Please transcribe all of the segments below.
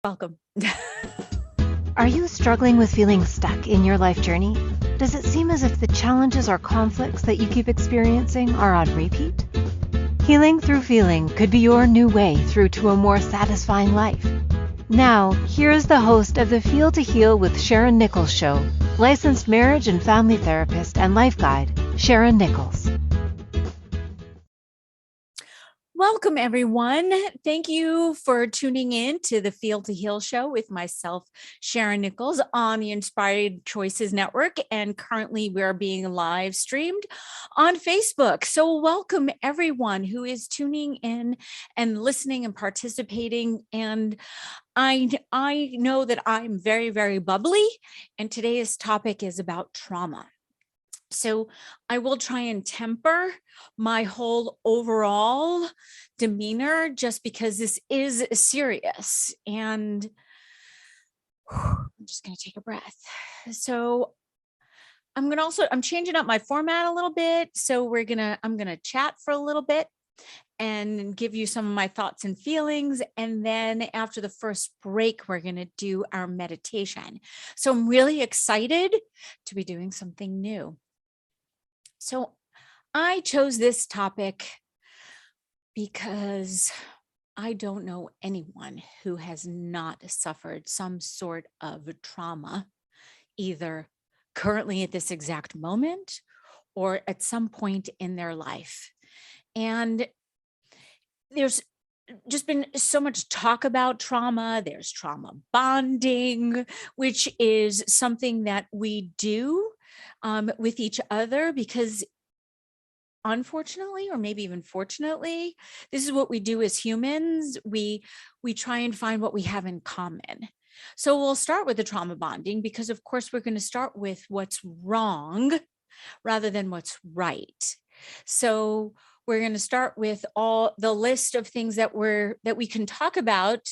Welcome. Are you struggling with feeling stuck in your life journey? Does it seem as if the challenges or conflicts that you keep experiencing are on repeat? Healing through feeling could be your new way through to a more satisfying life. Now, here is the host of the Feel to Heal with Sharyn Nichols show, licensed marriage and family therapist and life guide, Sharyn Nichols. Welcome, everyone. Thank you for tuning in to the Feel to Heal show with myself, Sharyn Nichols, on the Inspired Choices Network. And currently, we're being live streamed on Facebook. So, welcome, everyone who is tuning in and listening and participating. And I know that I'm very, very bubbly. And today's topic is about trauma. So I will try and temper my whole overall demeanor just because this is serious. And I'm just going to take a breath. So I'm changing up my format a little bit. So I'm going to chat for a little bit and give you some of my thoughts and feelings. And then after the first break, we're going to do our meditation. So I'm really excited to be doing something new. So I chose this topic because I don't know anyone who has not suffered some sort of trauma, either currently at this exact moment or at some point in their life. And there's just been so much talk about trauma. There's trauma bonding, which is something that we do with each other because unfortunately, or maybe even fortunately, this is what we do as humans. We try and find what we have in common. So we'll start with the trauma bonding because of course we're going to start with what's wrong rather than what's right. So we're going to start with all the list of things that we can talk about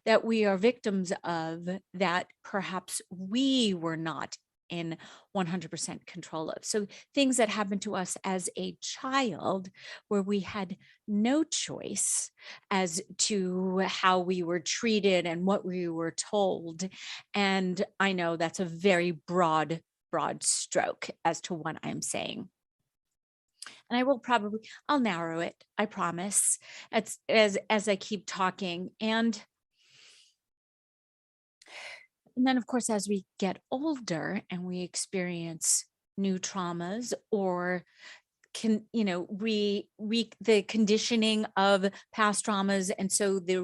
that we are victims of that perhaps we were not in 100% control of. So things that happened to us as a child where we had no choice as to how we were treated and what we were told. And I know that's a very broad stroke as to what I'm saying. And I'll narrow it, I promise, as I keep talking. And then, of course, as we get older and we experience new traumas or the conditioning of past traumas, and so the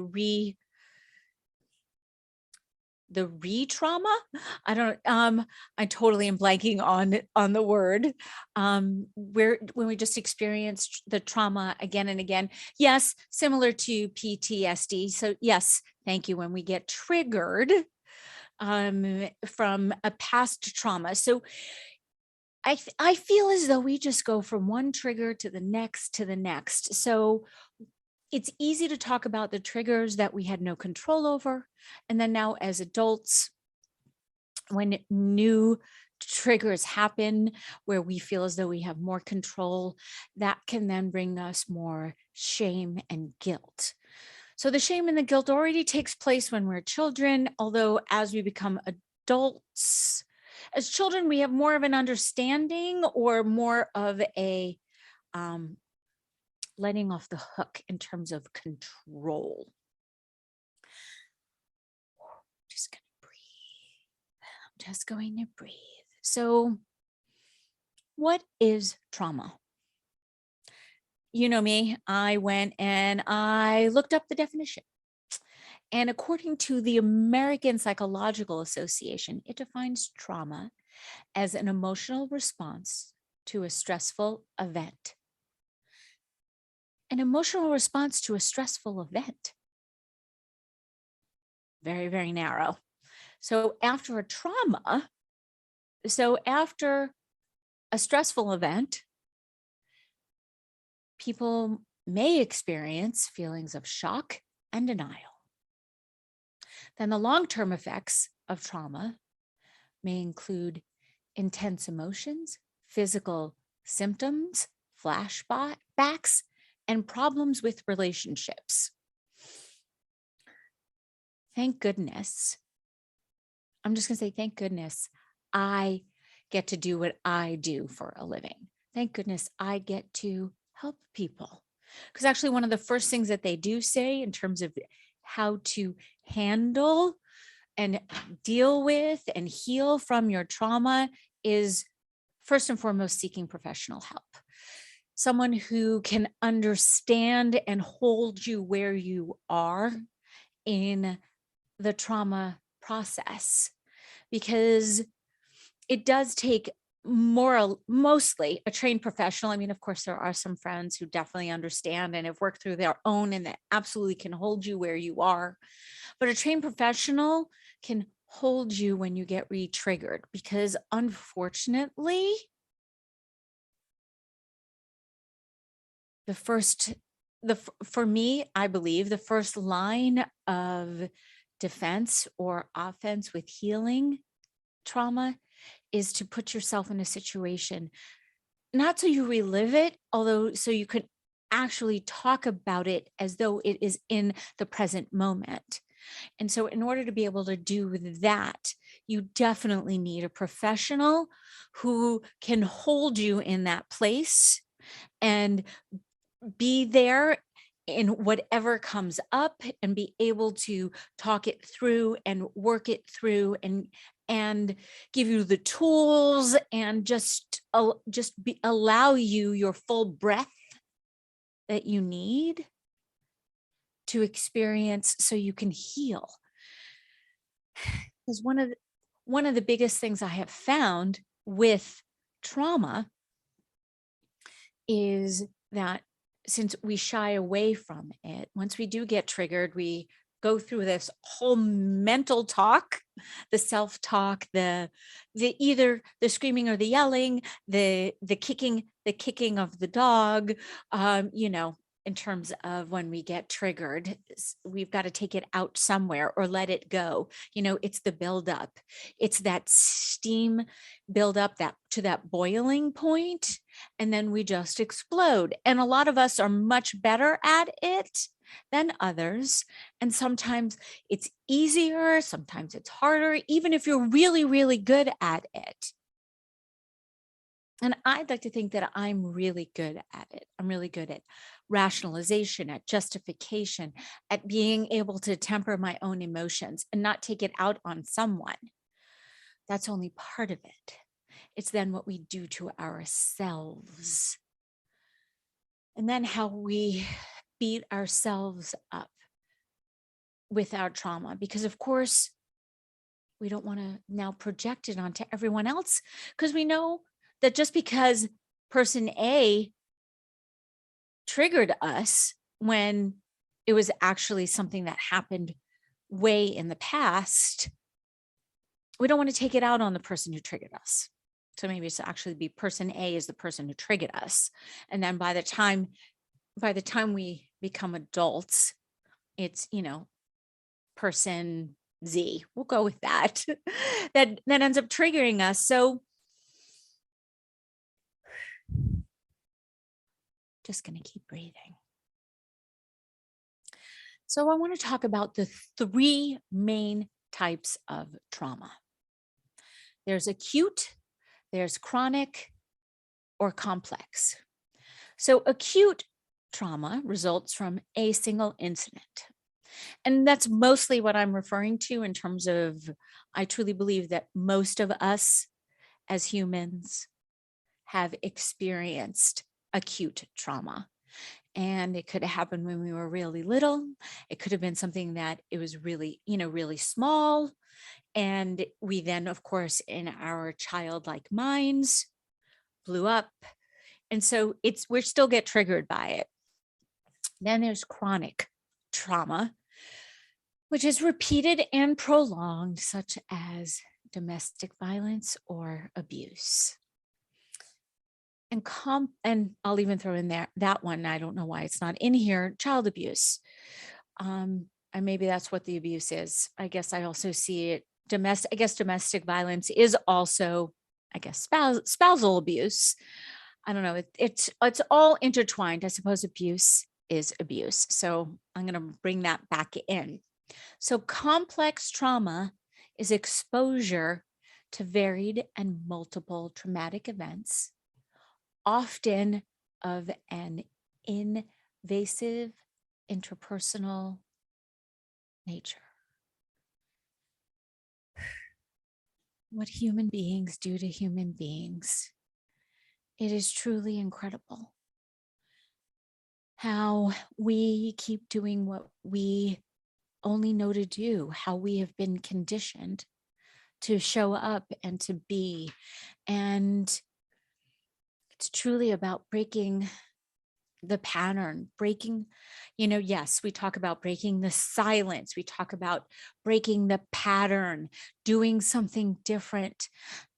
re-trauma, I totally am blanking on the word, where when we just experienced the trauma again and again. Yes, similar to PTSD. So yes, thank you. When we get triggered from a past trauma. So I feel as though we just go from one trigger to the next to the next. So it's easy to talk about the triggers that we had no control over. And then now as adults, when new triggers happen where we feel as though we have more control, that can then bring us more shame and guilt. So the shame and the guilt already takes place when we're children, although as we become adults, as children, we have more of an understanding or more of a letting off the hook in terms of control. Just going to breathe. I'm just going to breathe. So what is trauma? You know me, I went and I looked up the definition. And according to the American Psychological Association, it defines trauma as an emotional response to a stressful event. An emotional response to a stressful event. Very, very narrow. So after a trauma, after a stressful event, people may experience feelings of shock and denial. Then the long-term effects of trauma may include intense emotions, physical symptoms, flashbacks, and problems with relationships. thank goodness. I'm just going to say, thank goodness I get to do what I do for a living. Thank goodness I get to help people. Because actually, one of the first things that they do say in terms of how to handle and deal with and heal from your trauma is first and foremost seeking professional help. Someone who can understand and hold you where you are in the trauma process, because it does take mostly a trained professional. I mean, of course, there are some friends who definitely understand and have worked through their own and that absolutely can hold you where you are. But a trained professional can hold you when you get re-triggered, because unfortunately, for me, I believe the first line of defense or offense with healing trauma is to put yourself in a situation, not so you relive it, although so you could actually talk about it as though it is in the present moment. And so in order to be able to do that, you definitely need a professional who can hold you in that place and be there in whatever comes up and be able to talk it through and work it through and give you the tools and allow you your full breath that you need to experience so you can heal. Because one of the biggest things I have found with trauma is that since we shy away from it, once we do get triggered, we go through this whole mental talk, the self-talk, the either the screaming or the yelling, the kicking of the dog, in terms of when we get triggered, we've got to take it out somewhere or let it go. It's the buildup. It's that steam buildup to that boiling point, and then we just explode. And a lot of us are much better at it than others. And sometimes it's easier, sometimes it's harder, even if you're really, really good at it. And I'd like to think that I'm really good at it. I'm really good at rationalization, at justification, at being able to temper my own emotions and not take it out on someone. That's only part of it. It's then what we do to ourselves. And then how we beat ourselves up with our trauma. Because, of course, we don't want to now project it onto everyone else, because we know that just because person A triggered us when it was actually something that happened way in the past, we don't want to take it out on the person who triggered us. So maybe it's actually be person A is the person who triggered us. And then by the time we become adults, it's, person Z, we'll go with that, that ends up triggering us. So just going to keep breathing. So I want to talk about the three main types of trauma. There's acute, there's chronic, or complex. So acute trauma results from a single incident. And that's mostly what I'm referring to in terms of, I truly believe that most of us as humans have experienced acute trauma. And it could have happened when we were really little. It could have been something that it was really, really small. And we then, of course, in our childlike minds, blew up. And so we still get triggered by it. Then there's chronic trauma, which is repeated and prolonged, such as domestic violence or abuse. And I'll even throw in there that one. I don't know why it's not in here. Child abuse. And maybe that's what the abuse is. I guess I also see it. Domestic violence is also, spousal abuse. I don't know. It's all intertwined. I suppose abuse is abuse. So I'm going to bring that back in. So, complex trauma is exposure to varied and multiple traumatic events, often of an invasive interpersonal nature. What human beings do to human beings, it is truly incredible how we keep doing what we only know to do, how we have been conditioned to show up and to be. And it's truly about breaking the pattern, breaking, yes, we talk about breaking the silence. We talk about breaking the pattern, doing something different.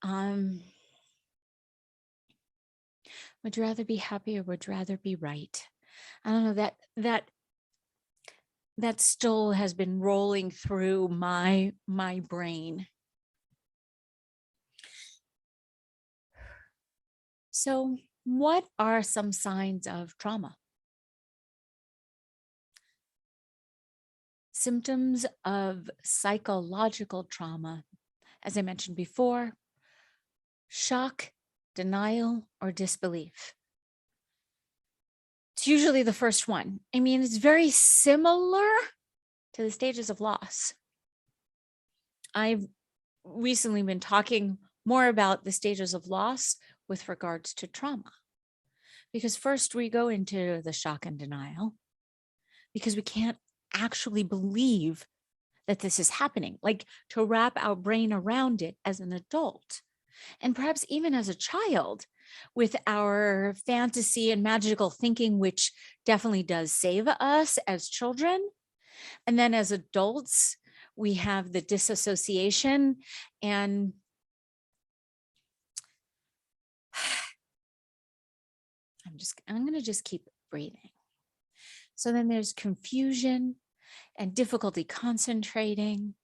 Would you rather be happy or would you rather be right? I don't know, that still has been rolling through my brain. So, what are some signs of trauma? Symptoms of psychological trauma, as I mentioned before: shock, denial, or disbelief. It's usually the first one. I mean, it's very similar to the stages of loss. I've recently been talking more about the stages of loss with regards to trauma, because first we go into the shock and denial because we can't actually believe that this is happening, like to wrap our brain around it as an adult, and perhaps even as a child, with our fantasy and magical thinking, which definitely does save us as children. And then as adults, we have the disassociation, and I'm going to just keep breathing. So then there's confusion and difficulty concentrating.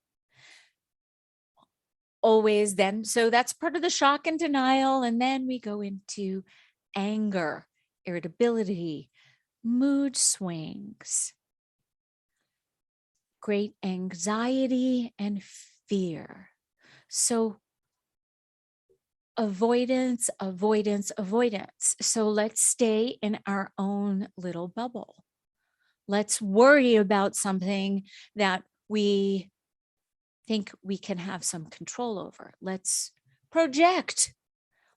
Always then. So that's part of the shock and denial. And then we go into anger, irritability, mood swings, great anxiety and fear. So avoidance, avoidance, avoidance. So let's stay in our own little bubble. Let's worry about something that we think we can have some control over. Let's project.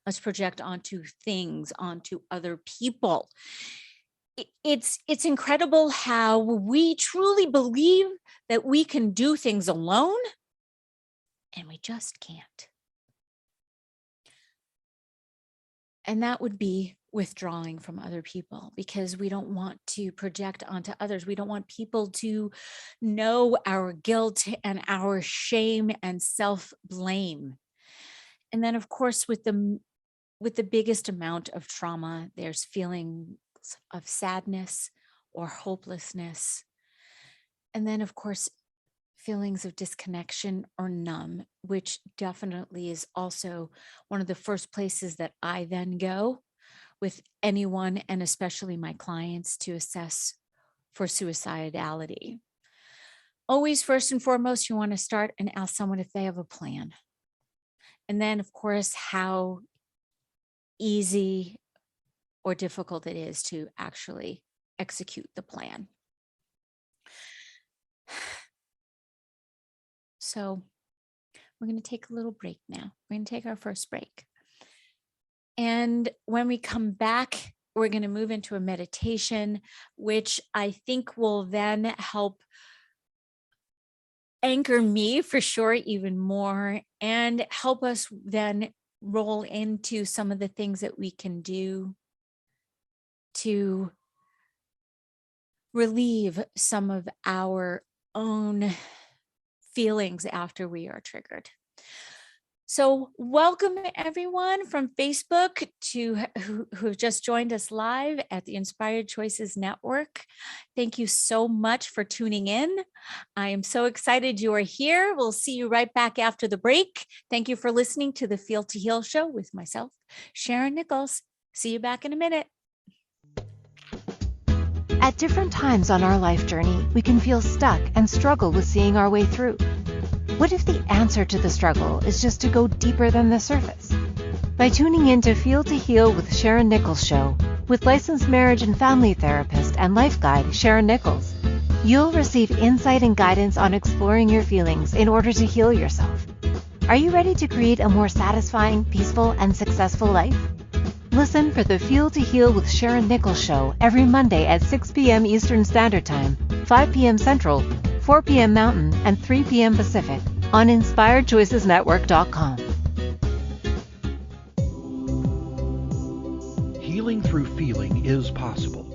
Let's project onto things, onto other people. It's incredible how we truly believe that we can do things alone, and we just can't. And that would be withdrawing from other people, because we don't want to project onto others. We don't want people to know our guilt and our shame and self-blame. And then, of course, with the biggest amount of trauma, there's feelings of sadness or hopelessness. And then, of course, feelings of disconnection or numb, which definitely is also one of the first places that I then go with anyone, and especially my clients, to assess for suicidality. Always, first and foremost, you want to start and ask someone if they have a plan. And then, of course, how easy or difficult it is to actually execute the plan. So we're going to take a little break now. We're going to take our first break. And when we come back, we're going to move into a meditation, which I think will then help anchor me for sure even more, and help us then roll into some of the things that we can do to relieve some of our own feelings after we are triggered. So welcome everyone from Facebook who have just joined us live at the Inspired Choices Network. Thank you so much for tuning in. I am so excited you are here. We'll see you right back after the break. Thank you for listening to the Feel to Heal show with myself, Sharyn Nichols. See you back in a minute. At different times on our life journey, we can feel stuck and struggle with seeing our way through. What if the answer to the struggle is just to go deeper than the surface? By tuning in to Feel to Heal with Sharyn Nichols show, with licensed marriage and family therapist and life guide Sharyn Nichols, you'll receive insight and guidance on exploring your feelings in order to heal yourself. Are you ready to create a more satisfying, peaceful, and successful life? Listen for the Feel to Heal with Sharyn Nichols show every Monday at 6 p.m. Eastern Standard Time, 5 p.m. Central, 4 p.m. Mountain, and 3 p.m. Pacific on InspiredChoicesNetwork.com. Healing through feeling is possible.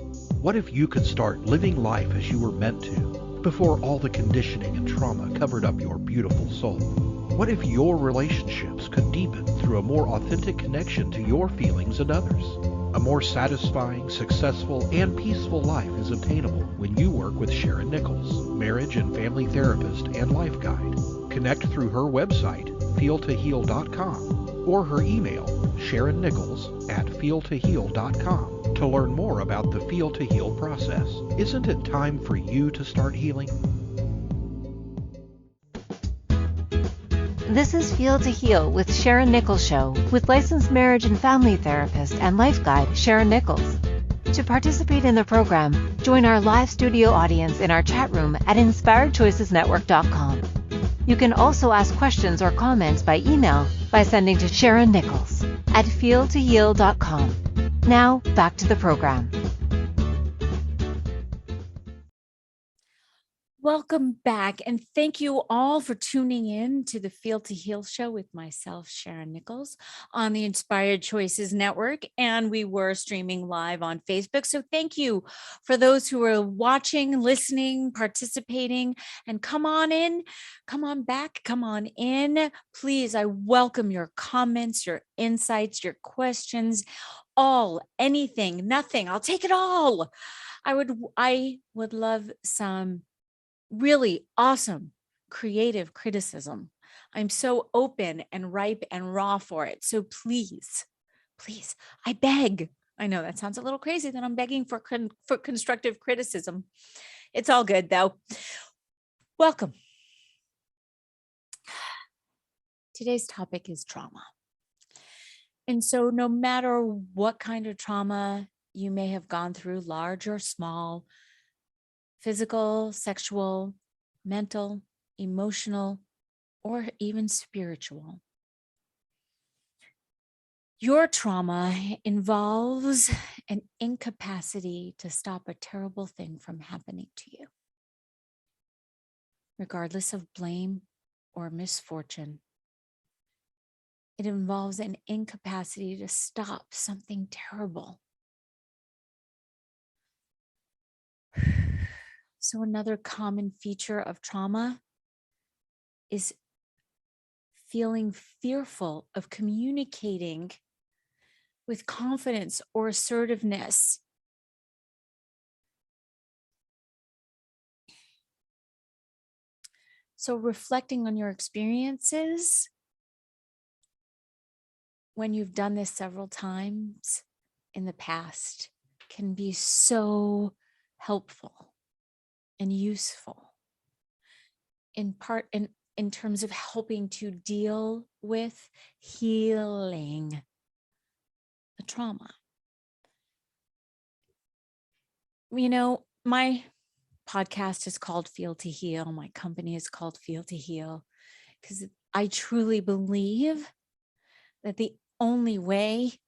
What if you could start living life as you were meant to before all the conditioning and trauma covered up your beautiful soul? What if your relationships could deepen through a more authentic connection to your feelings and others? A more satisfying, successful, and peaceful life is obtainable when you work with Sharyn Nichols, marriage and family therapist and life guide. Connect through her website, feeltoheal.com, or her email, SharynNichols@feeltoheal.com, to learn more about the Feel to Heal process. Isn't it time for you to start healing? This is Feel to Heal with Sharyn Nichols show, with licensed marriage and family therapist and life guide Sharyn Nichols. To participate in the program, join our live studio audience in our chat room at InspiredChoicesNetwork.com. You can also ask questions or comments by email by sending to SharynNichols@feeltoheal.com. Now, back to the program. Welcome back, and thank you all for tuning in to the Feel to Heal show with myself, Sharyn Nichols, on the Inspired Choices Network, and we were streaming live on Facebook. So thank you for those who are watching, listening, participating, and come on in, come on back, come on in. Please, I welcome your comments, your insights, your questions, all, anything, nothing. I'll take it all. I would love some really awesome creative criticism. I'm so open and ripe and raw for it. So please, please, I beg. I know that sounds a little crazy that I'm begging for constructive criticism. It's all good though. Welcome. Today's topic is trauma. And so no matter what kind of trauma you may have gone through, large or small, physical, sexual, mental, emotional, or even spiritual, your trauma involves an incapacity to stop a terrible thing from happening to you. Regardless of blame or misfortune, it involves an incapacity to stop something terrible. So another common feature of trauma is feeling fearful of communicating with confidence or assertiveness. So reflecting on your experiences when you've done this several times in the past can be so helpful and useful in terms of helping to deal with healing the trauma. You know, my podcast is called Feel to Heal. My company is called Feel to Heal because I truly believe that the only way,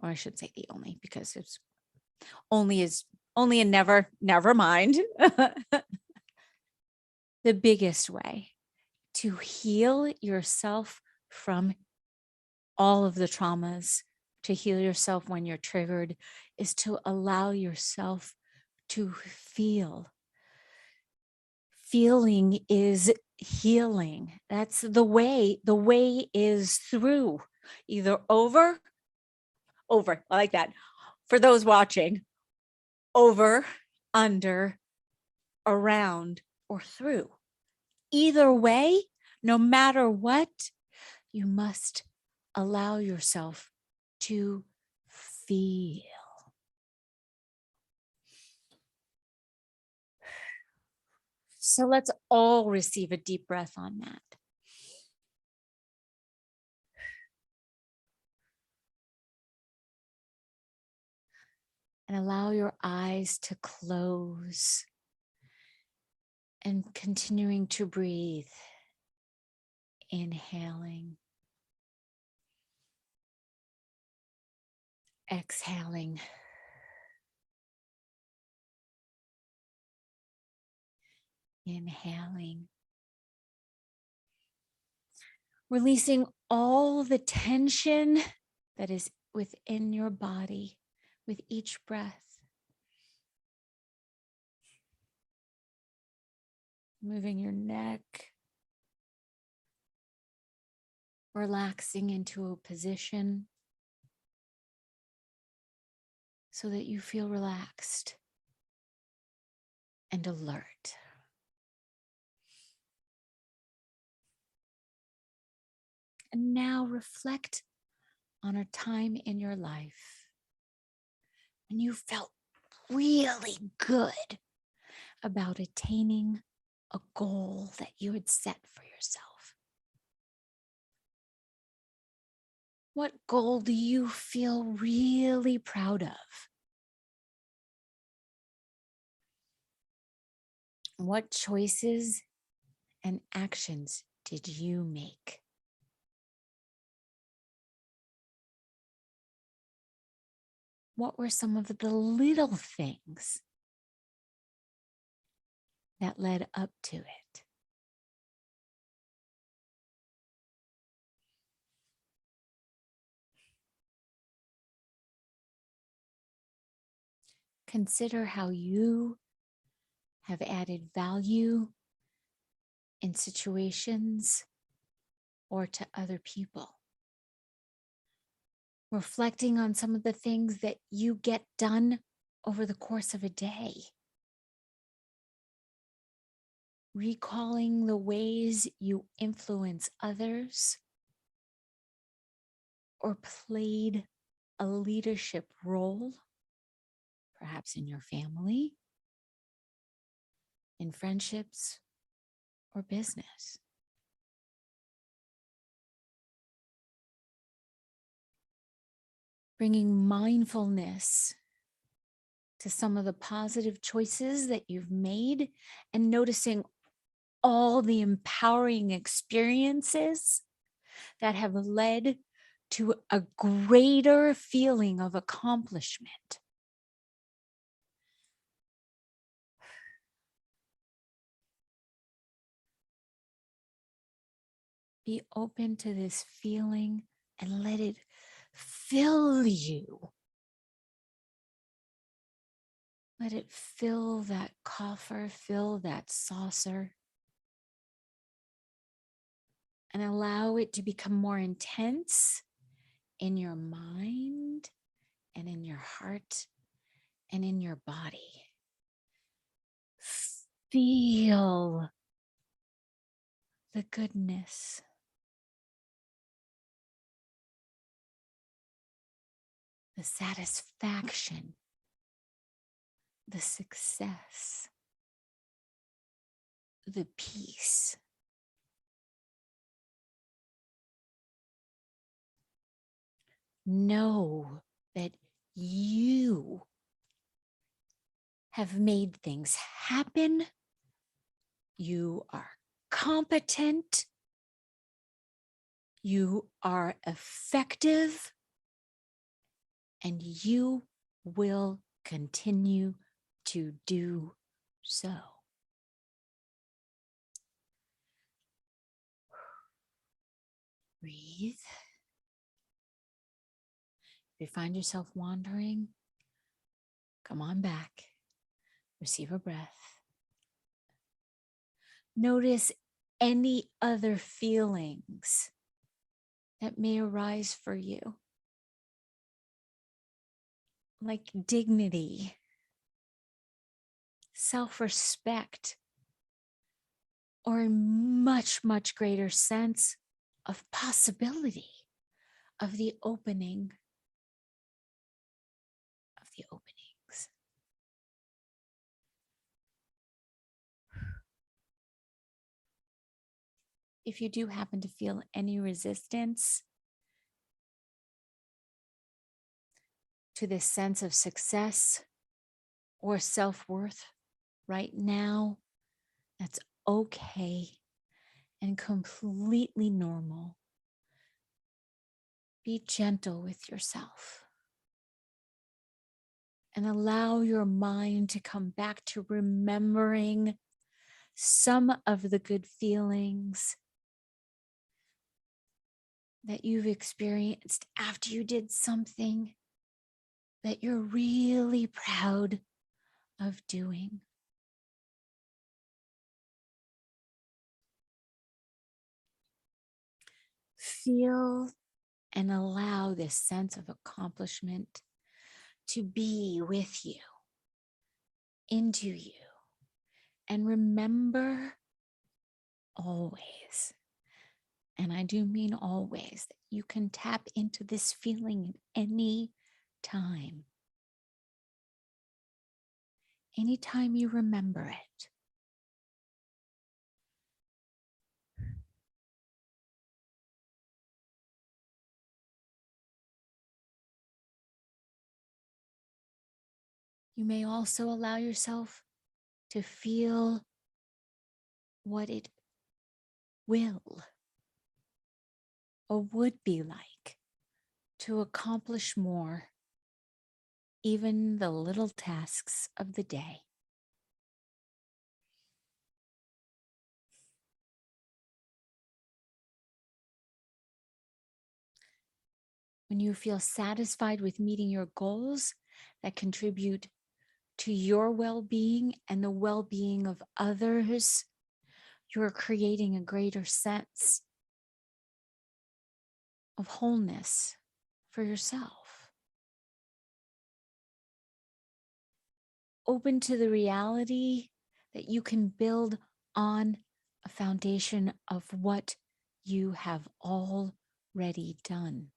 or I should say the only, because it's only and never mind. The biggest way to heal yourself from all of the traumas, to heal yourself when you're triggered, is to allow yourself to feel. Feeling is healing. That's the way. The way is through, either over, I like that. For those watching, over, under, around, or through. Either way, no matter what, you must allow yourself to feel. So let's all receive a deep breath on that. And allow your eyes to close and continuing to breathe. Inhaling, exhaling. Inhaling. Releasing all the tension that is within your body with each breath. Moving your neck. Relaxing into a position so that you feel relaxed and alert. And now reflect on a time in your life when you felt really good about attaining a goal that you had set for yourself. What goal do you feel really proud of? What choices and actions did you make? What were some of the little things that led up to it? Consider how you have added value in situations or to other people. Reflecting on some of the things that you get done over the course of a day. Recalling the ways you influence others or played a leadership role, perhaps in your family, in friendships, or business. Bringing mindfulness to some of the positive choices that you've made and noticing all the empowering experiences that have led to a greater feeling of accomplishment. Be open to this feeling and let it fill you. Let it fill that coffer, fill that saucer, and allow it to become more intense in your mind and in your heart and in your body. Feel the goodness. The satisfaction, the success, the peace. Know that you have made things happen. You are competent. You are effective. And you will continue to do so. Breathe. If you find yourself wandering, come on back. Receive a breath. Notice any other feelings that may arise for you, like dignity, self-respect, or a much, much greater sense of possibility, of the opening of the openings. if you do happen to feel any resistance to this sense of success or self-worth right now, that's okay and completely normal. Be gentle with yourself and allow your mind to come back to remembering some of the good feelings that you've experienced after you did something that you're really proud of doing. Feel and allow this sense of accomplishment to be with you, into you. And remember always, and I do mean always, that you can tap into this feeling at any time. Anytime you remember it. You may also allow yourself to feel what it will or would be like to accomplish more, even the little tasks of the day. When you feel satisfied with meeting your goals that contribute to your well-being and the well-being of others, you're creating a greater sense of wholeness for yourself. Open to the reality that you can build on a foundation of what you have already done.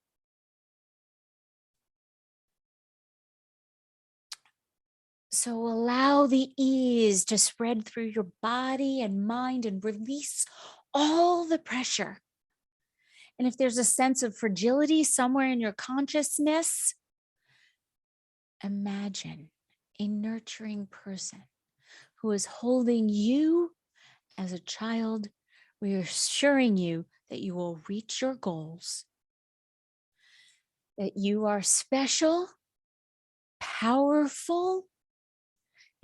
So allow the ease to spread through your body and mind and release all the pressure. And if there's a sense of fragility somewhere in your consciousness, imagine a nurturing person who is holding you as a child, reassuring you that you will reach your goals, that you are special, powerful,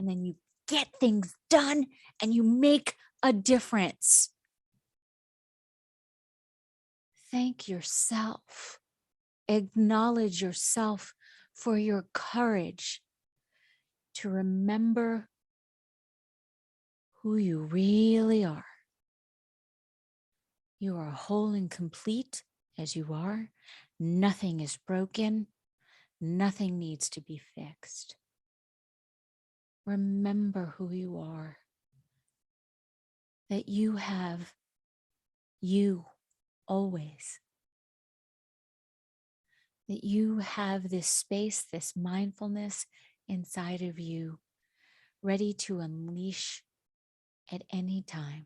and then you get things done and you make a difference. Thank yourself. Acknowledge yourself for your courage to remember who you really are. You are whole and complete as you are. Nothing is broken. Nothing needs to be fixed. Remember who you are, that you have you always, that you have this space, this mindfulness inside of you, ready to unleash at any time.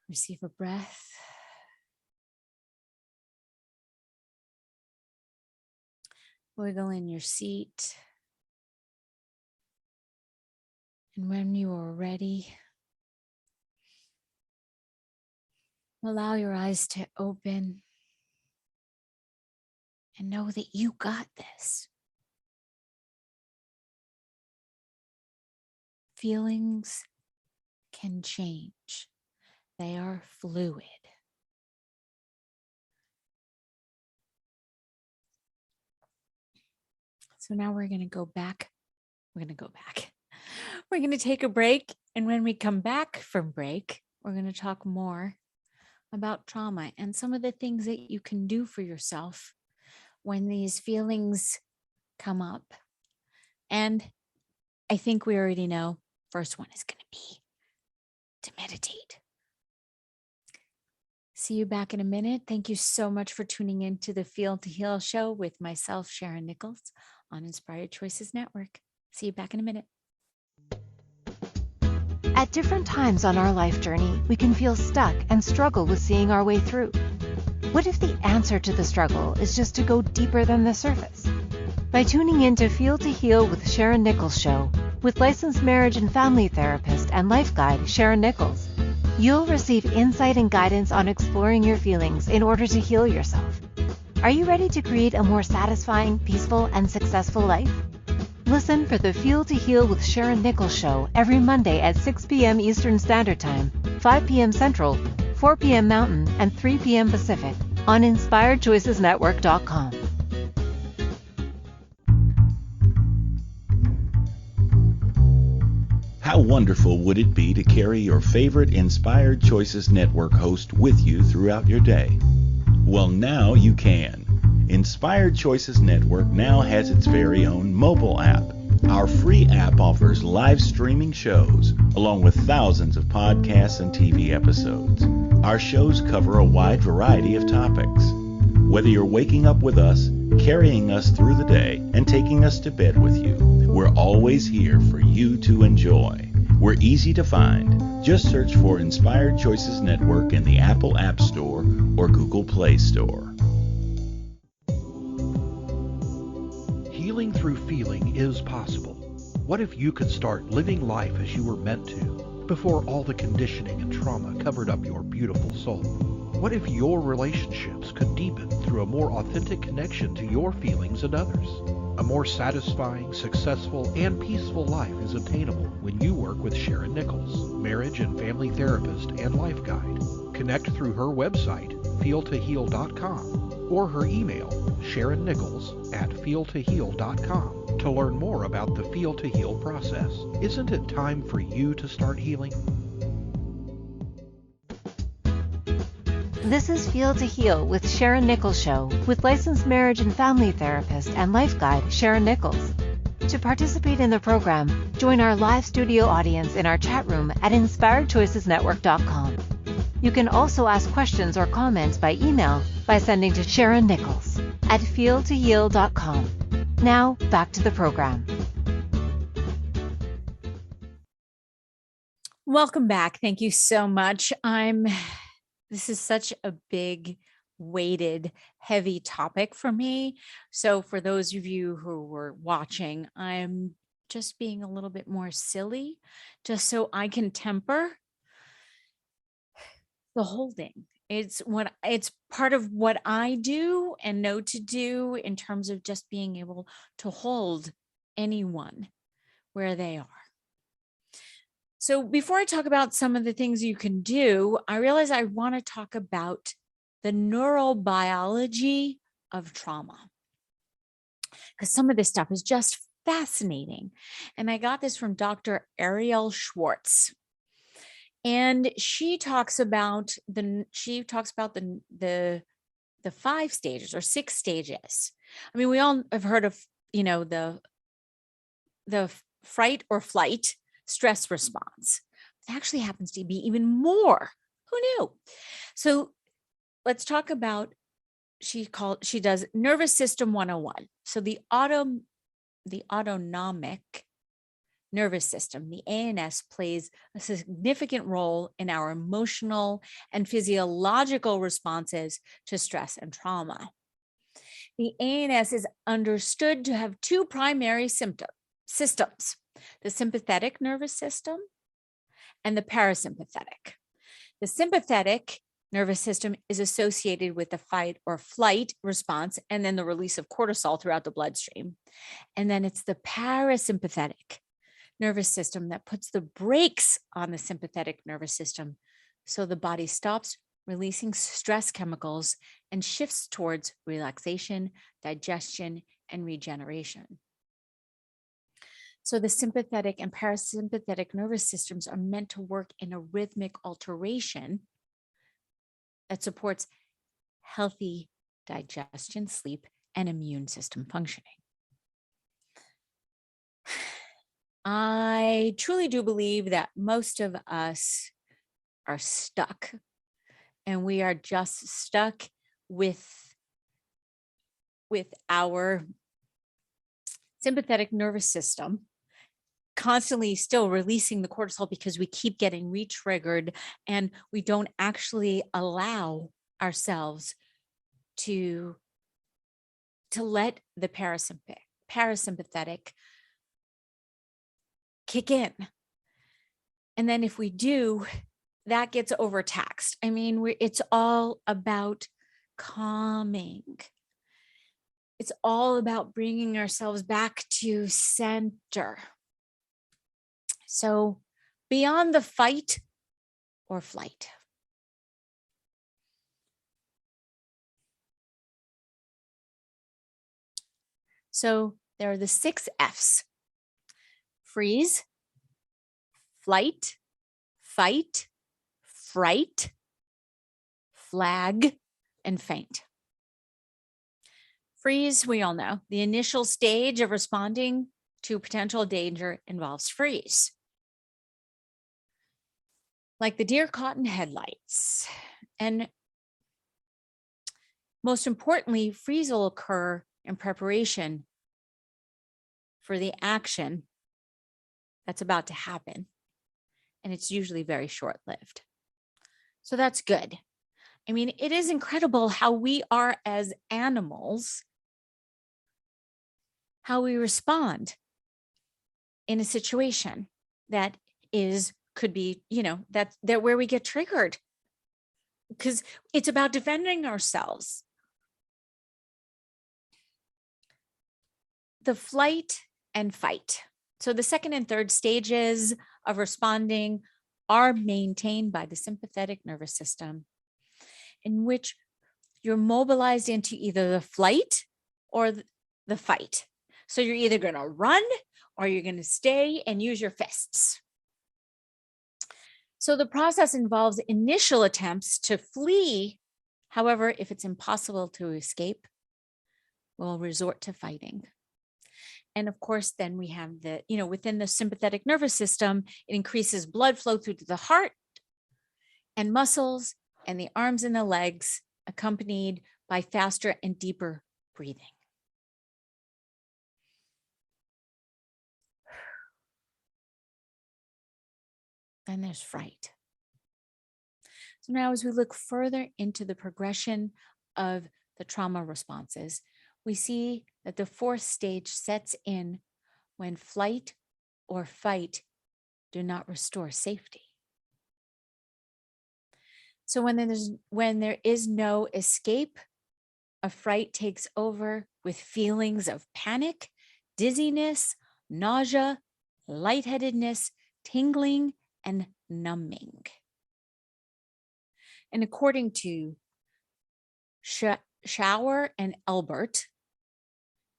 Receive a breath. Wiggle in your seat. And when you are ready, allow your eyes to open and know that you got this. Feelings can change. They are fluid. So now we're going to go back. We're going to take a break. And when we come back from break, we're going to talk more about trauma and some of the things that you can do for yourself when these feelings come up. And I think we already know, first one is going to be to meditate. See you back in a minute. Thank you so much for tuning in to the Feel to Heal show with myself, Sharyn Nichols, on Inspired Choices Network. See you back in a minute. At different times on our life journey, we can feel stuck and struggle with seeing our way through. What if the answer to the struggle is just to go deeper than the surface? By tuning in to Feel to Heal with Sharyn Nichols show, with licensed marriage and family therapist and life guide Sharyn Nichols, you'll receive insight and guidance on exploring your feelings in order to heal yourself. Are you ready to create a more satisfying, peaceful, and successful life? Listen for the Feel to Heal with Sharyn Nichols show every Monday at 6 p.m. Eastern Standard Time, 5 p.m. Central, 4 p.m. Mountain, and 3 p.m. Pacific on InspiredChoicesNetwork.com. How wonderful would it be to carry your favorite Inspired Choices Network host with you throughout your day? Well, now you can. Inspired Choices Network now has its very own mobile app. Our free app offers live streaming shows, along with thousands of podcasts and TV episodes. Our shows cover a wide variety of topics. Whether you're waking up with us, carrying us through the day, and taking us to bed with you, we're always here for you to enjoy. We're easy to find. Just search for Inspired Choices Network in the Apple App Store or Google Play Store. Healing through feeling is possible. What if you could start living life as you were meant to before all the conditioning and trauma covered up your beautiful soul? What if your relationships could deepen through a more authentic connection to your feelings and others? A more satisfying, successful, and peaceful life is attainable when you work with Sharyn Nichols, marriage and family therapist and life guide. Connect through her website, feeltoheal.com, or her email, SharynNichols@feeltoheal.com, to learn more about the Feel to Heal process. Isn't it time for you to start healing? This is Feel to Heal with Sharyn Nichols show, with licensed marriage and family therapist and life guide Sharyn Nichols. To participate in the program, join our live studio audience in our chat room at InspiredChoicesNetwork.com. You can also ask questions or comments by email by sending to Sharyn Nichols at feeltoheal.com. Now, back to the program. Welcome back. Thank you so much. This is such a big, weighted, heavy topic for me. So for those of you who were watching, I'm just being a little bit more silly, just so I can temper the holding. It's part of what I do and know to do in terms of just being able to hold anyone where they are. So before I talk about some of the things you can do, I realize I want to talk about the neurobiology of trauma, because some of this stuff is just fascinating. And I got this from Dr. Ariel Schwartz. And she talks about the 5 stages or 6 stages. I mean, we all have heard of, the fight or flight stress response. It actually happens to be even more. Who knew? So let's talk about, she does nervous system 101. So the autonomic nervous system, the ANS, plays a significant role in our emotional and physiological responses to stress and trauma. The ANS is understood to have 2 primary systems: the sympathetic nervous system and the parasympathetic. The sympathetic nervous system is associated with the fight or flight response and then the release of cortisol throughout the bloodstream. And then it's the parasympathetic nervous system that puts the brakes on the sympathetic nervous system, so the body stops releasing stress chemicals and shifts towards relaxation, digestion, and regeneration. So the sympathetic and parasympathetic nervous systems are meant to work in a rhythmic alteration that supports healthy digestion, sleep, and immune system functioning. I truly do believe that most of us are stuck, and we are just stuck with our sympathetic nervous system constantly still releasing the cortisol because we keep getting re-triggered and we don't actually allow ourselves to let the parasympathetic kick in. And then if we do, that gets overtaxed. I mean, it's all about calming. It's all about bringing ourselves back to center. So beyond the fight or flight. So there are the 6 F's: freeze, flight, fight, fright, flag, and faint. Freeze, we all know, the initial stage of responding to potential danger involves freeze. Like the deer caught in headlights. And most importantly, freeze will occur in preparation for the action that's about to happen. And it's usually very short-lived. So that's good. I mean, it is incredible how we are as animals, how we respond in a situation that could be, that where we get triggered, because it's about defending ourselves. The flight and fight. So the second and third stages of responding are maintained by the sympathetic nervous system, in which you're mobilized into either the flight or the fight. So you're either going to run or you're going to stay and use your fists. So the process involves initial attempts to flee. However, if it's impossible to escape, we'll resort to fighting. And of course, then we have within the sympathetic nervous system, it increases blood flow through to the heart and muscles and the arms and the legs, accompanied by faster and deeper breathing. Then there's fright. So now as we look further into the progression of the trauma responses, we see that the 4th stage sets in when flight or fight do not restore safety. So when there is no escape, a fright takes over with feelings of panic, dizziness, nausea, lightheadedness, tingling, and numbing. And according to Schauer and Elbert,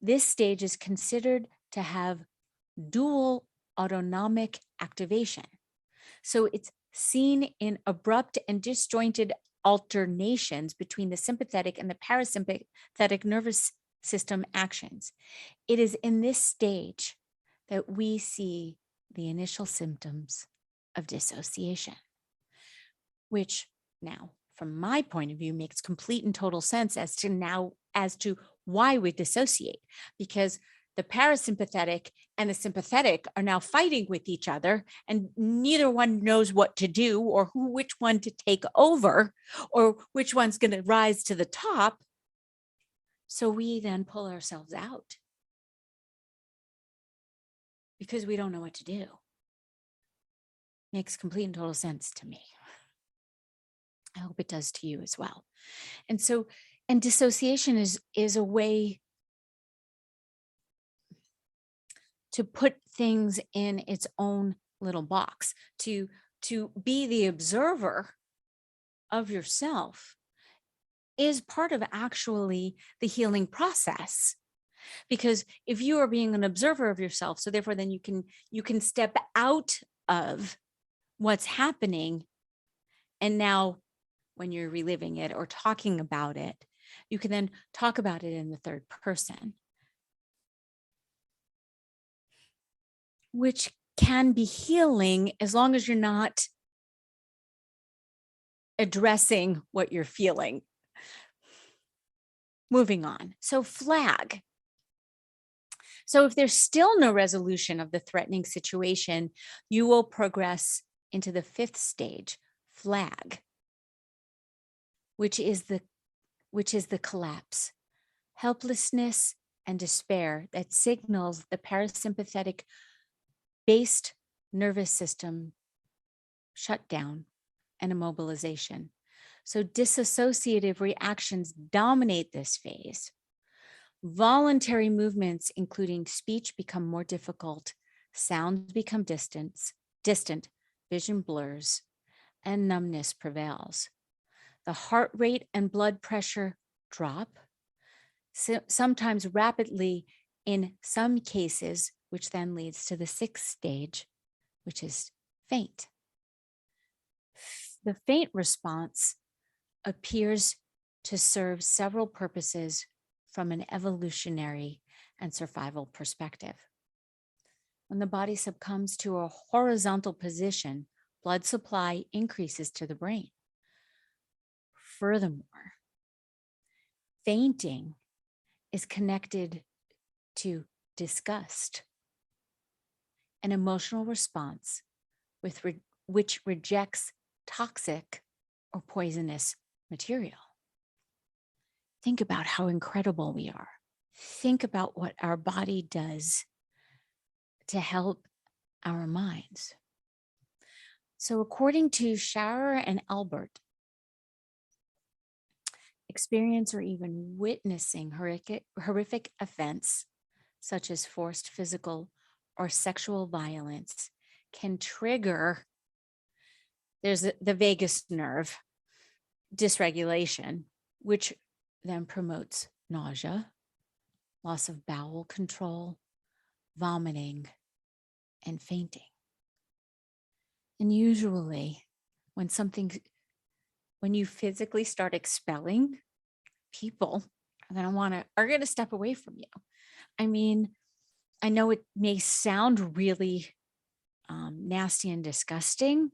this stage is considered to have dual autonomic activation. So it's seen in abrupt and disjointed alternations between the sympathetic and the parasympathetic nervous system actions. It is in this stage that we see the initial symptoms of dissociation, which now, from my point of view, makes complete and total sense as to why we dissociate, because the parasympathetic and the sympathetic are now fighting with each other, and neither one knows what to do or which one to take over or which one's going to rise to the top. So we then pull ourselves out because we don't know what to do. Makes complete and total sense to me. I hope it does to you as well. And dissociation is a way to put things in its own little box, to be the observer of yourself is part of actually the healing process. Because if you are being an observer of yourself, so therefore then you can step out of what's happening. And now when you're reliving it or talking about it, you can then talk about it in the third person, which can be healing as long as you're not addressing what you're feeling. Moving on. So flag. So if there's still no resolution of the threatening situation, you will progress into the 5th stage, flag, which is the collapse, helplessness, and despair that signals the parasympathetic based nervous system shutdown and immobilization. So dissociative reactions dominate this phase. Voluntary movements, including speech, become more difficult, sounds become distant, vision blurs, and numbness prevails. The heart rate and blood pressure drop, sometimes rapidly in some cases, which then leads to the 6th stage, which is faint. The faint response appears to serve several purposes from an evolutionary and survival perspective. When the body succumbs to a horizontal position, blood supply increases to the brain. Furthermore, fainting is connected to disgust, an emotional response which rejects toxic or poisonous material. Think about how incredible we are. Think about what our body does to help our minds. So according to Schauer and Albert, experience or even witnessing horrific events such as forced physical or sexual violence can trigger, there's the vagus nerve dysregulation, which then promotes nausea, loss of bowel control, vomiting, and fainting. And usually when you physically start expelling, people are going to step away from you. I mean, I know it may sound really nasty and disgusting.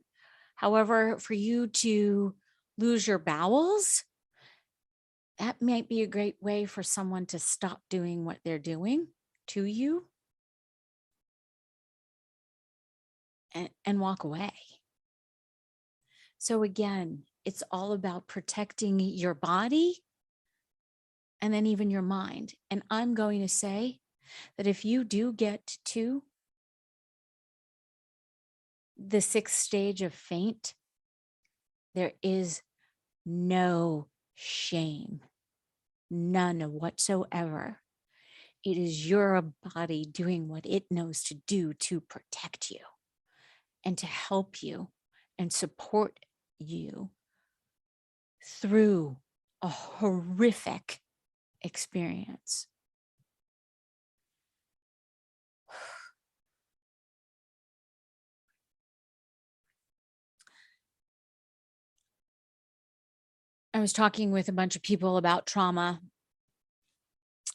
However, for you to lose your bowels, that might be a great way for someone to stop doing what they're doing to you and walk away. So again, it's all about protecting your body and then even your mind. And I'm going to say that if you do get to the 6th stage of faint, there is no shame, none whatsoever. It is your body doing what it knows to do to protect you and to help you and support you through a horrific experience. I was talking with a bunch of people about trauma.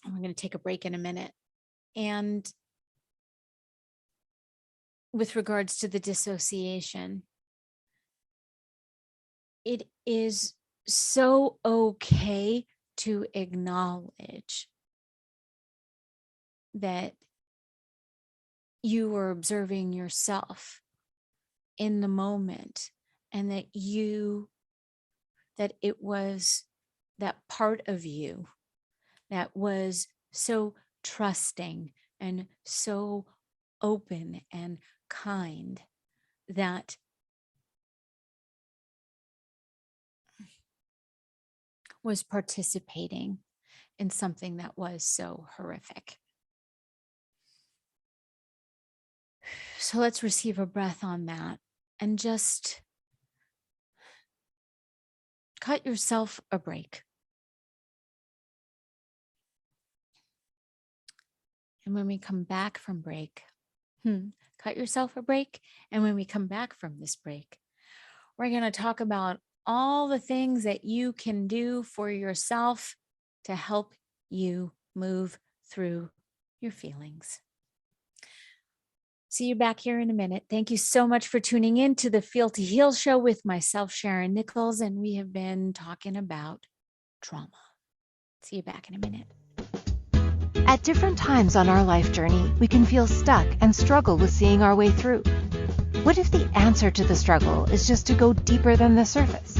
I'm going to take a break in a minute. And with regards to the dissociation, it is so okay to acknowledge that you were observing yourself in the moment and that it was that part of you that was so trusting and so open and kind that was participating in something that was so horrific. So let's receive a breath on that and just cut yourself a break. And when we come back from break, cut yourself a break. And when we come back from this break, we're going to talk about all the things that you can do for yourself to help you move through your feelings. See you back here in a minute. Thank you so much for tuning in to the Feel to Heal show with myself, Sharyn Nichols, and we have been talking about trauma. See you back in a minute. At different times on our life journey, we can feel stuck and struggle with seeing our way through. What if the answer to the struggle is just to go deeper than the surface?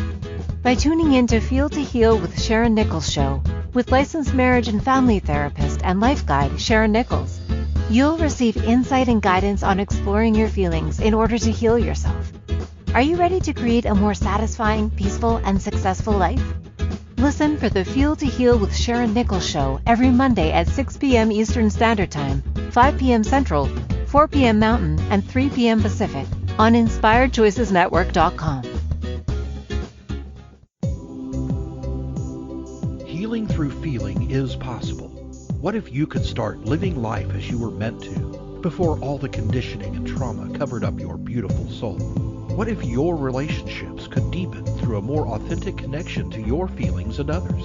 By tuning in to Feel to Heal with Sharyn Nichols show, with licensed marriage and family therapist and life guide Sharyn Nichols, you'll receive insight and guidance on exploring your feelings in order to heal yourself. Are you ready to create a more satisfying, peaceful, and successful life? Listen for the Feel to Heal with Sharyn Nichols show every Monday at 6 p.m. Eastern Standard Time, 5 p.m. Central, 4 p.m. Mountain, and 3 p.m. Pacific on InspiredChoicesNetwork.com. Healing through feeling is possible. What if you could start living life as you were meant to before all the conditioning and trauma covered up your beautiful soul? What if your relationships could deepen through a more authentic connection to your feelings and others?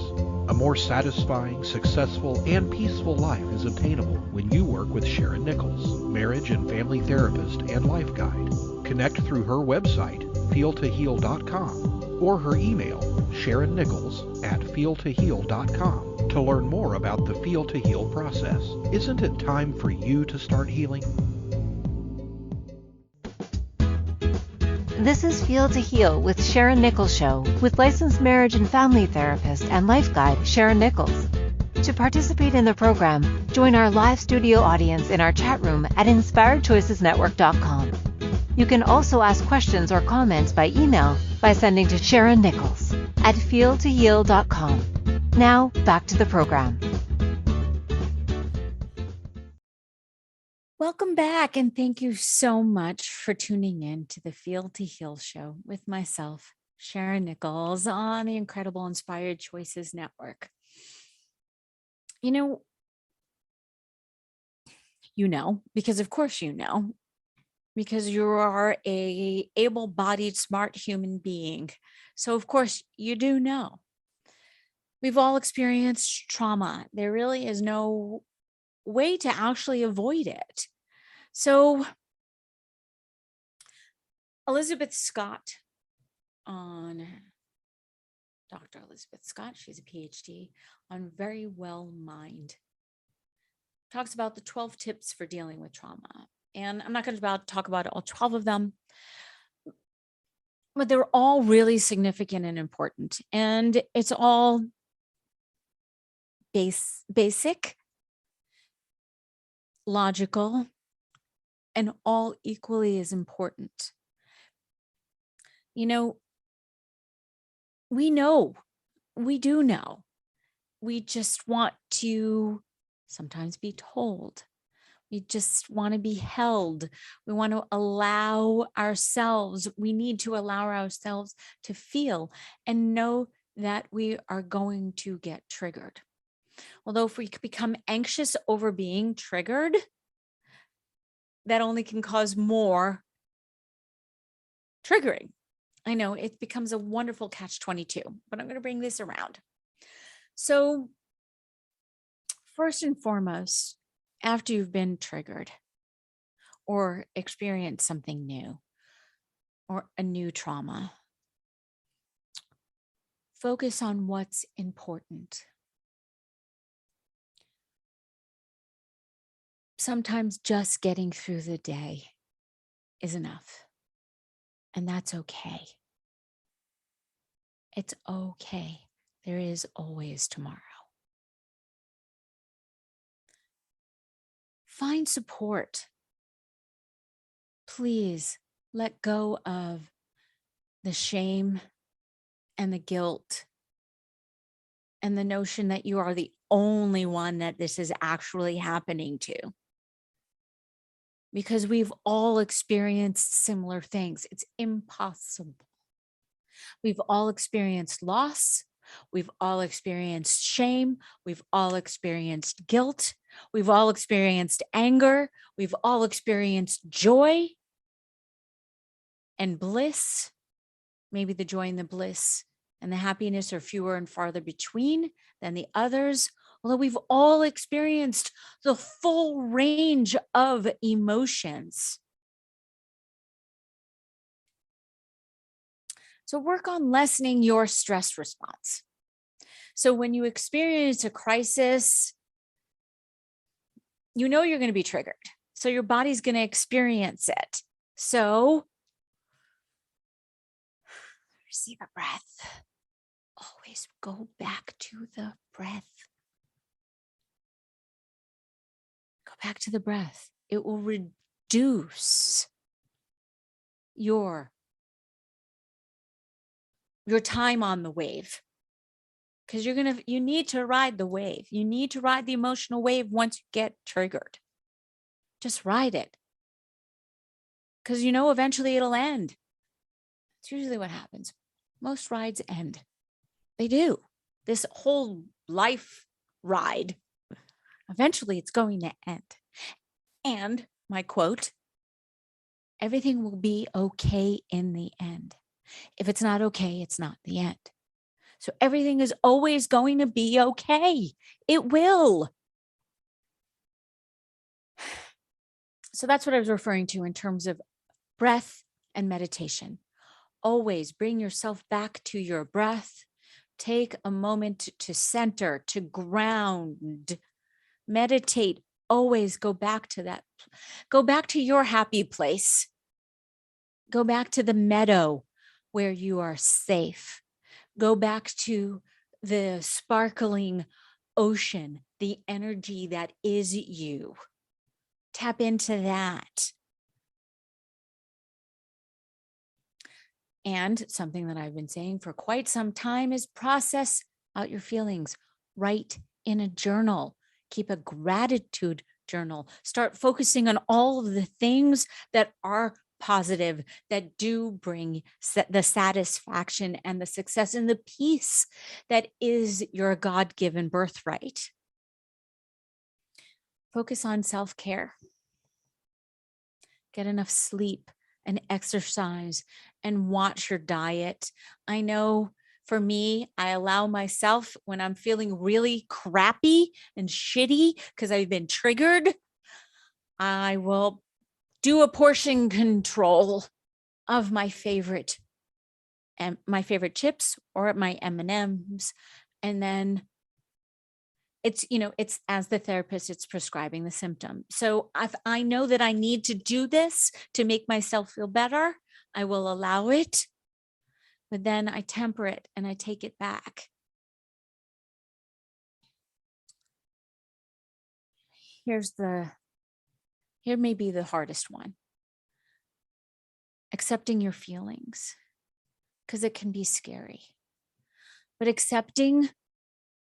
A more satisfying, successful, and peaceful life is attainable when you work with Sharyn Nichols, marriage and family therapist and life guide. Connect through her website, feeltoheal.com, or her email, SharynNichols@feeltoheal.com, to learn more about the Feel to Heal process. Isn't it time for you to start healing? This is Feel to Heal with Sharyn Nichols show, with licensed marriage and family therapist and life guide Sharyn Nichols. To participate in the program, join our live studio audience in our chat room at InspiredChoicesNetwork.com. You can also ask questions or comments by email by sending to Sharyn Nichols at feeltoheal.com. Now, back to the program. Welcome back, and thank you so much for tuning in to the Feel to Heal show with myself, Sharyn Nichols, on the incredible Inspired Choices Network. You know, because of course because you are a able-bodied, smart human being. So of course you do know. We've all experienced trauma. There really is no way to actually avoid it. So Elizabeth Scott, on Dr. Elizabeth Scott, she's a PhD on Very Well Mind, talks about the 12 tips for dealing with trauma. And I'm not going to talk about all 12 of them, but they're all really significant and important. And it's all basic, logical, and all equally as important. We do know. We just want to sometimes be told. We just want to be held. We want to we need to allow ourselves to feel and know that we are going to get triggered. Although if we become anxious over being triggered, that only can cause more triggering. I know it becomes a wonderful catch-22, but I'm going to bring this around. So first and foremost, after you've been triggered or experienced something new or a new trauma, focus on what's important. Sometimes just getting through the day is enough, and that's okay. It's okay. There is always tomorrow. Find support. Please let go of the shame and the guilt and the notion that you are the only one that this is actually happening to. Because we've all experienced similar things. It's impossible. We've all experienced loss. We've all experienced shame. We've all experienced guilt. We've all experienced anger. We've all experienced joy and bliss. Maybe the joy and the bliss and the happiness are fewer and farther between than the others. Although we've all experienced the full range of emotions. So work on lessening your stress response. So when you experience a crisis, you know you're going to be triggered. So your body's going to experience it. So receive a breath. Always go back to the breath. Go back to the breath. It will reduce your time on the wave, because you need to ride the wave. You need to ride the emotional wave once you get triggered. Just ride it, because eventually it'll end. It's usually what happens. Most rides end. They do. This whole life ride, eventually it's going to end. And my quote, everything will be okay in the end. If it's not okay, it's not the end. So everything is always going to be okay. It will. So that's what I was referring to in terms of breath and meditation. Always bring yourself back to your breath. Take a moment to center, to ground, meditate. Always go back to that. Go back to your happy place. Go back to the meadow where you are safe. Go back to the sparkling ocean, the energy that is you. Tap into that. And something that I've been saying for quite some time is process out your feelings. Write in a journal. Keep a gratitude journal. Start focusing on all of the things that are positive, that do bring the satisfaction and the success and the peace that is your God-given birthright. Focus on self-care. Get enough sleep and exercise and watch your diet. I know for me, I allow myself, when I'm feeling really crappy and shitty because I've been triggered, I will do a portion control of my favorite chips or my M&Ms. And then it's as the therapist, it's prescribing the symptom. So if I know that I need to do this to make myself feel better, I will allow it, but then I temper it and I take it back. Here may be the hardest one. Accepting your feelings, because it can be scary. But accepting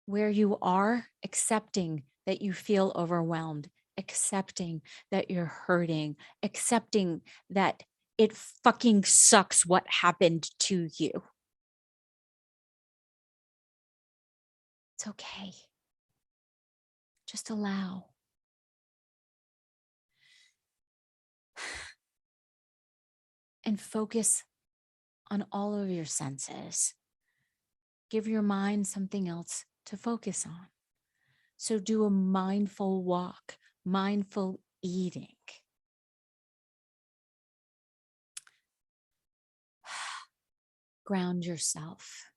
where you are, accepting that you feel overwhelmed, accepting that you're hurting, accepting that it fucking sucks what happened to you. It's okay. Just allow. And focus on all of your senses. Give your mind something else to focus on. So do a mindful walk, mindful eating. Ground yourself.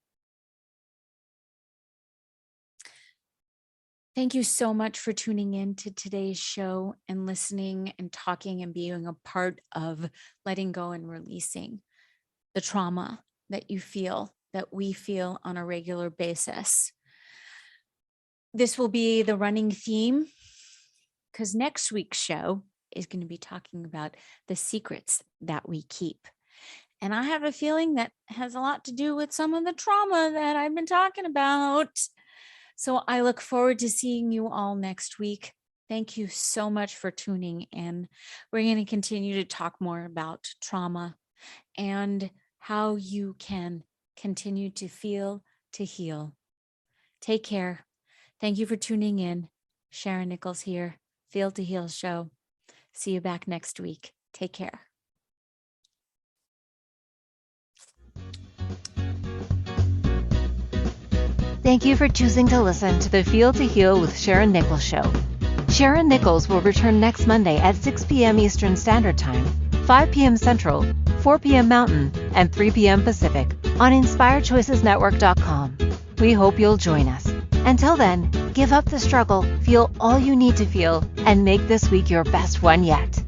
Thank you so much for tuning in to today's show and listening and talking and being a part of letting go and releasing the trauma that you feel, that we feel on a regular basis. This will be the running theme, because next week's show is going to be talking about the secrets that we keep. And I have a feeling that has a lot to do with some of the trauma that I've been talking about. So I look forward to seeing you all next week. Thank you so much for tuning in. We're going to continue to talk more about trauma and how you can continue to feel to heal. Take care. Thank you for tuning in. Sharyn Nichols here, Feel to Heal Show. See you back next week. Take care. Thank you for choosing to listen to the Feel to Heal with Sharyn Nichols show. Sharyn Nichols will return next Monday at 6 p.m. Eastern Standard Time, 5 p.m. Central, 4 p.m. Mountain, and 3 p.m. Pacific on InspiredChoicesNetwork.com. We hope you'll join us. Until then, Give up the struggle, feel all you need to feel, and make this week your best one yet.